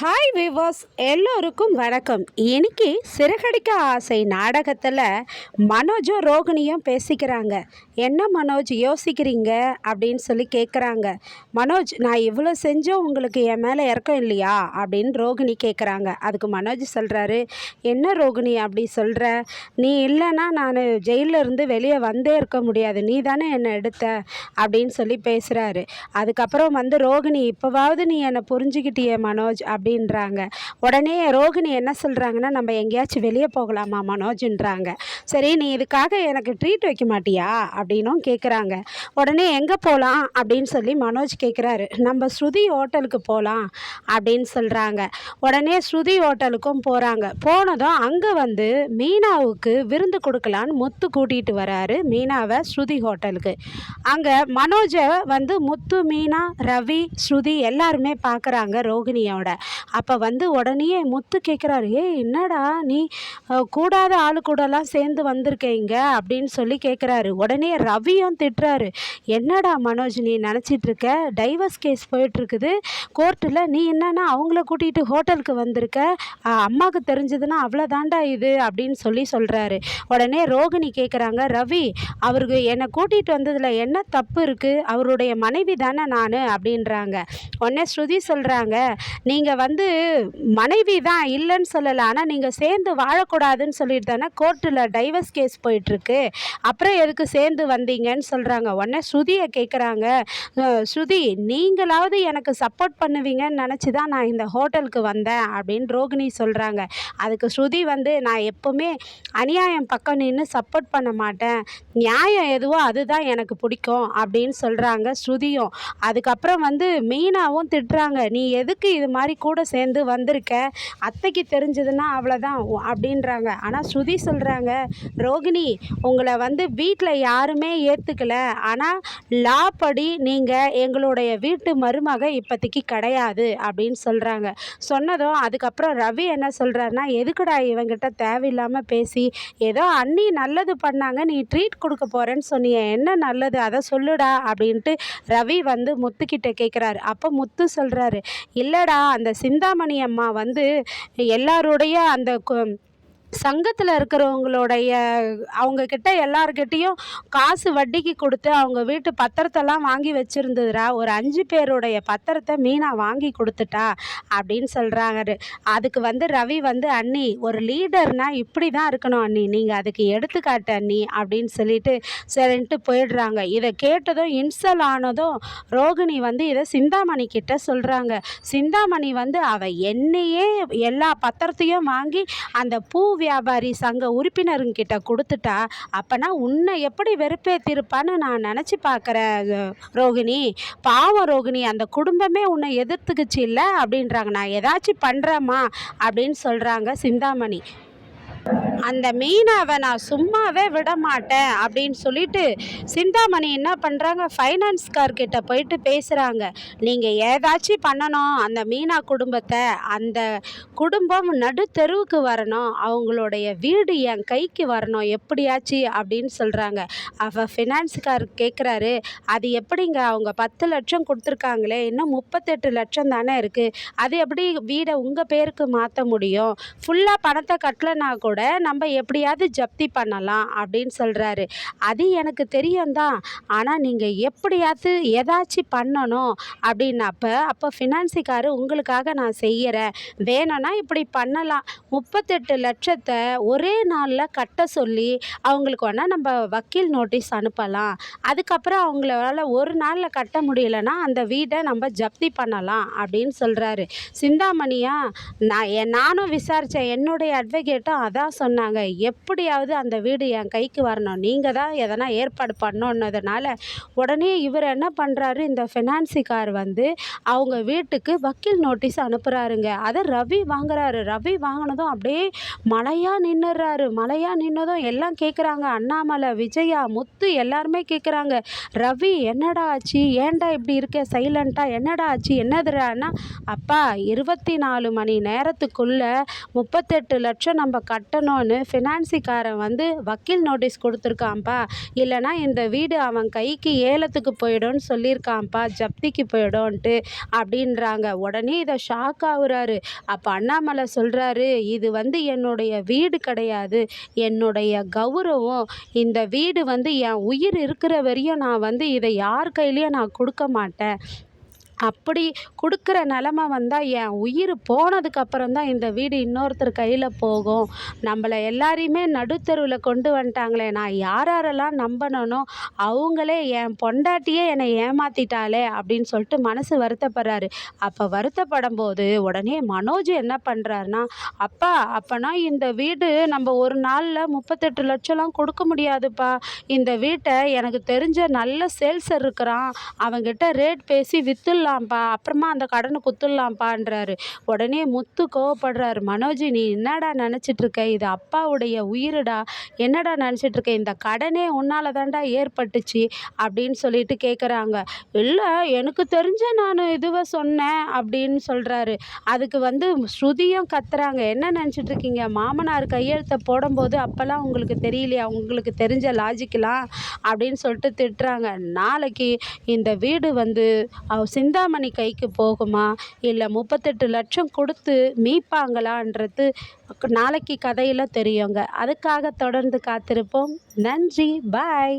Hi விவாஸ், எல்லோருக்கும் வணக்கம். இன்னைக்கு சிறகடிக்க ஆசை நாடகத்தில் மனோஜும் ரோகிணியும் பேசிக்கிறாங்க. என்ன மனோஜ் யோசிக்கிறீங்க அப்படின்னு சொல்லி கேட்குறாங்க. மனோஜ், நான் இவ்வளோ செஞ்சும் உங்களுக்கு என் மேலே இறக்கம் இல்லையா அப்படின்னு ரோகிணி கேட்குறாங்க. அதுக்கு மனோஜ் சொல்கிறாரு, என்ன ரோகிணி அப்படி சொல்கிற? நீ இல்லைன்னா நான் ஜெயிலில் இருந்து வெளியே வந்தே இருக்க முடியாது, நீ தானே என்னை எடுத்த அப்படின்னு சொல்லி பேசுகிறாரு. அதுக்கப்புறம் ரோகிணி, இப்போவாவது நீ என்னை புரிஞ்சுக்கிட்டியே மனோஜ் அப்படின்றாங்க. உடனே ரோகிணி என்ன சொல்கிறாங்கன்னா, நம்ம எங்கேயாச்சும் வெளியே போகலாமா மனோஜ்ன்றாங்க. சரி, நீ இதுக்காக எனக்கு ட்ரீட் வைக்க மாட்டியா அப்படின்னும் கேட்குறாங்க. உடனே எங்கே போகலாம் அப்படின்னு சொல்லி மனோஜ் கேட்குறாரு. நம்ம ஸ்ருதி ஹோட்டலுக்கு போகலாம் அப்படின்னு சொல்கிறாங்க. உடனே ஸ்ருதி ஹோட்டலுக்கும் போகிறாங்க. போனதும் அங்கே மீனாவுக்கு விருந்து கொடுக்கலான்னு முத்து கூட்டிகிட்டு வராரு மீனாவை ஸ்ருதி ஹோட்டலுக்கு. அங்கே மனோஜை முத்து, மீனா, ரவி, ஸ்ருதி எல்லாருமே பார்க்குறாங்க ரோகிணியோட. அப்போ உடனே முத்து கேட்குறாரு, என்னடா நீ கூடாத ஆளு கூடலாம் சேர்ந்து வந்திருக்கீங்க அப்படின்னு சொல்லி கேட்குறாரு. உடனே ரவியும் திட்டுறாரு, என்னடா மனோஜ் நீ நினச்சிட்ருக்க, டைவர்ஸ் கேஸ் போயிட்டுருக்குது கோர்ட்டில், நீ என்னன்னா அவங்கள கூட்டிகிட்டு ஹோட்டலுக்கு வந்திருக்க, அம்மாவுக்கு தெரிஞ்சதுன்னா அவ்வளோதாண்டா இது அப்படின்னு சொல்லி சொல்கிறாரு. உடனே ரோகிணி கேட்குறாங்க, ரவி அவருக்கு என்னை கூட்டிகிட்டு வந்ததில் என்ன தப்பு இருக்குது, அவருடைய மனைவி தானே நான் அப்படின்றாங்க. உடனே ஸ்ருதி சொல்கிறாங்க, நீங்கள் மனைவி தான் இல்லைன்னு சொல்லலை, ஆனால் நீங்கள் சேர்ந்து வாழக்கூடாதுன்னு சொல்லிட்டு தானே கோர்ட்டில் டைவர்ஸ் கேஸ் போயிட்டுருக்கு, அப்புறம் எதுக்கு சேர்ந்து வந்தீங்கன்னு சொல்கிறாங்க. உடனே ஸ்ருதியை கேட்குறாங்க, ஸ்ருதி நீங்களாவது எனக்கு சப்போர்ட் பண்ணுவீங்கன்னு நினச்சி தான் நான் இந்த ஹோட்டலுக்கு வந்தேன் அப்படின்னு ரோகிணி சொல்கிறாங்க. அதுக்கு ஸ்ருதி நான் எப்போவுமே அநியாயம் பக்கம் நின்று சப்போர்ட் பண்ண மாட்டேன், நியாயம் எதுவோ அதுதான் எனக்கு பிடிக்கும் அப்படின்னு சொல்கிறாங்க ஸ்ருதியும். அதுக்கப்புறம் மீனாவும் திட்டுறாங்க, நீ எதுக்கு இது மாதிரி கூட சேர்ந்து வந்திருக்க, அத்தைக்கு தெரிஞ்சதுன்னா அவ்வளோதான் அப்படின்றாங்க. ஆனால் ஸ்ருதி சொல்கிறாங்க, ரோகிணி உங்களை வீட்டில் யாருமே ஏற்றுக்கல, ஆனால் லா படி நீங்கள் எங்களுடைய வீட்டு மருமக இப்போதைக்கு கிடையாது அப்படின்னு சொல்கிறாங்க. சொன்னதும் அதுக்கப்புறம் ரவி என்ன சொல்கிறாருன்னா, எதுக்குடா இவங்கிட்ட தேவையில்லாமல் பேசி, ஏதோ அண்ணி நல்லது பண்ணாங்க, நீ ட்ரீட் கொடுக்க போகிறேன்னு சொன்னிய, என்ன நல்லது அதை சொல்லுடா அப்படின்ட்டு ரவி முத்துக்கிட்ட கேட்குறாரு. அப்போ முத்து சொல்கிறாரு, இல்லைடா அந்த சிந்தாமணி அம்மா எல்லாருடைய அந்த சங்கத்தில் இருக்கிறவங்களுடைய அவங்கக்கிட்ட எல்லார்கிட்டையும் காசு வட்டிக்கு கொடுத்து அவங்க வீட்டு பத்திரத்தெல்லாம் வாங்கி வச்சுருந்ததுரா, ஒரு 5 பேருடைய பத்திரத்தை மீனா வாங்கி கொடுத்துட்டா அப்படின்னு சொல்கிறாங்க. அதுக்கு ரவி அண்ணி ஒரு லீடர்னால் இப்படி தான் இருக்கணும் அண்ணி, நீங்கள் அதுக்கு எடுத்துக்காட்டு அண்ணி அப்படின்னு சொல்லிட்டு சரின்ட்டு போயிடுறாங்க. இதை கேட்டதும் இன்சல் ஆனதும் ரோகிணி இதை சிந்தாமணி கிட்ட சொல்கிறாங்க. சிந்தாமணி அவள் என்னையே எல்லா பத்திரத்தையும் வாங்கி அந்த பூ வியாபாரி சங்க உறுப்பினருங்கிட்ட கொடுத்துட்டா, அப்பனா உன்னை எப்படி வெறுப்பேற்றிருப்பான்னு நான் நினச்சி பார்க்குறேன் ரோகிணி. பாவம் ரோகிணி, அந்த குடும்பமே உன்னை எதிர்த்துக்குச்சு இல்லை அப்படின்றாங்க. நான் ஏதாச்சும் பண்ணுறேம்மா அப்படின்னு சொல்கிறாங்க சிந்தாமணி. அந்த மீனாவை நான் சும்மாவே விட மாட்டேன் அப்படின்னு சொல்லிட்டு சிந்தாமணி என்ன பண்ணுறாங்க, ஃபைனான்ஸ்கார்கிட்ட போயிட்டு பேசுகிறாங்க. நீங்கள் ஏதாச்சும் பண்ணணும், அந்த மீனா குடும்பத்தை, அந்த குடும்பம் நடுத்தெருவுக்கு வரணும், அவங்களுடைய வீடு என் கைக்கு வரணும் எப்படியாச்சு அப்படின்னு சொல்கிறாங்க. அவள் ஃபினான்ஸ்கார் கேட்குறாரு, அது எப்படிங்க, அவங்க 10 லட்சம் கொடுத்துருக்காங்களே, இன்னும் 38 லட்சம் தானே இருக்குது, அது எப்படி வீடை உங்கள் பேருக்கு மாற்ற முடியும், ஃபுல்லாக பணத்தை கட்டலைன்னா கூட நம்ம எப்படியாவது ஜப்தி பண்ணலாம் அப்படின்னு சொல்கிறாரு. அது எனக்கு தெரியும் தான், ஆனால் நீங்கள் எப்படியாவது ஏதாச்சும் பண்ணணும் அப்படின்னப்ப அப்போ ஃபினான்ஸிக்காரு உங்களுக்காக நான் செய்கிறேன், வேணும்னா இப்படி பண்ணலாம், 38 லட்சத்தை ஒரே நாளில் கட்ட சொல்லி அவங்களுக்கு வேணால் நம்ம வக்கீல் நோட்டீஸ் அனுப்பலாம், அதுக்கப்புறம் அவங்களால ஒரு நாளில் கட்ட முடியலைன்னா அந்த வீடை நம்ம ஜப்தி பண்ணலாம் அப்படின்னு சொல்கிறாரு. சிந்தாமணியா, நானும் விசாரித்தேன், என்னுடைய அட்வொகேட்டும் அதான் சொன்னாங்க, எப்படியாவது அந்த வீடு என் கைக்கு வரணும், நீங்கள் தான் எதனா ஏற்பாடு பண்ணணுன்னதுனால உடனே இவர் என்ன பண்ணுறாரு, இந்த ஃபினான்ஸிக்கார் அவங்க வீட்டுக்கு வக்கீல் நோட்டீஸ் அனுப்புகிறாருங்க. அதை ரவி வாங்குறாரு. ரவி வாங்கினதும் அப்படியே மழையாக நின்றுறாரு. மழையாக நின்னதும் எல்லாம் கேட்குறாங்க, அண்ணாமலை, விஜயா, முத்து எல்லாருமே கேட்குறாங்க, ரவி என்னடா ஆச்சு, ஏன்டா இப்படி இருக்க சைலண்ட்டாக, என்னடா ஆச்சு, என்னதுடான்னா, அப்பா 24 மணி நேரத்துக்குள்ளே 38 லட்சம் நம்ம கட்ட கட்டணும்னு ஃபினான்ஸுக்காரன் வந்து வக்கீல் நோட்டீஸ் கொடுத்துருக்கான்ப்பா, இல்லைனா இந்த வீடு அவன் கைக்கு ஏலத்துக்கு போயிடும்னு சொல்லியிருக்கான்ப்பா, ஜப்திக்கு போயிடும்ன்ட்டு அப்படின்றாங்க. உடனே இதை ஷாக் ஆகுறாரு. அப்போ அண்ணாமலை சொல்கிறாரு, இது வந்து என்னுடைய வீடு கிடையாது, என்னுடைய கௌரவம். இந்த வீடு வந்து என் உயிர் இருக்கிற வரையும் நான் வந்து இதை யார் கையிலையும் நான் கொடுக்க மாட்டேன். அப்படி கொடுக்குற நிலமை வந்தால் என் உயிர் போனதுக்கப்புறம் தான் இந்த வீடு இன்னொருத்தர் கையில் போகும். நம்மளை எல்லாரையுமே நடுத்தெருவில் கொண்டு வந்துட்டாங்களே, நான் யாரெல்லாம் நம்பினனோ அவங்களே என் பொண்டாட்டியே என்னை ஏமாற்றிட்டாளே அப்படின்னு சொல்லிட்டு மனசு வருத்தப்படுறாரு. அப்போ வருத்தப்படும் போது உடனே மனோஜ் என்ன பண்ணுறாருனா, அப்போனா இந்த வீடு நம்ம ஒரு நாளில் 38 லட்சம்லாம் கொடுக்க முடியாதுப்பா. இந்த வீட்டை எனக்கு தெரிஞ்ச நல்ல சேல்ஸர் இருக்கிறான், அவங்கிட்ட ரேட் பேசி விற்றுலாம்ப்பா, அப்புறமா அந்த கடனை குத்துடலாம்ப்பான்றாரு. உடனே முத்து கோவப்படுறாரு. மனோஜ், நீ என்னடா நினச்சிட்டு இருக்க, இது அப்பாவுடைய உயிருடா, என்னடா நினச்சிட்டு இருக்க, இந்த கடனே உன்னால தான்டா ஏற்பட்டுச்சு அப்படின்னு சொல்லிட்டு கேட்குறாங்க. இல்லை, எனக்கு தெரிஞ்ச நான் இதுவை சொன்னேன் அப்படின்னு சொல்கிறாரு. அதுக்கு வந்து ஸ்ருதியும் கத்துறாங்க, என்ன நினச்சிட்டு இருக்கீங்க, மாமனார் கையெழுத்தை போடும்போது அப்போல்லாம் உங்களுக்கு தெரியலையா, உங்களுக்கு தெரிஞ்ச லாஜிக்கெலாம் அப்படின்னு சொல்லிட்டு திட்டுறாங்க. நாளைக்கு இந்த வீடு வந்து சிந்தாமணி கைக்கு போகுமா, இல்லை 38 லட்சம் கொடுத்து மீட்பாங்களான்றது நாளைக்கு கதையில் தெரியுங்க. அதுக்காக தொடர்ந்து காத்திருப்போம். நன்றி, பாய்.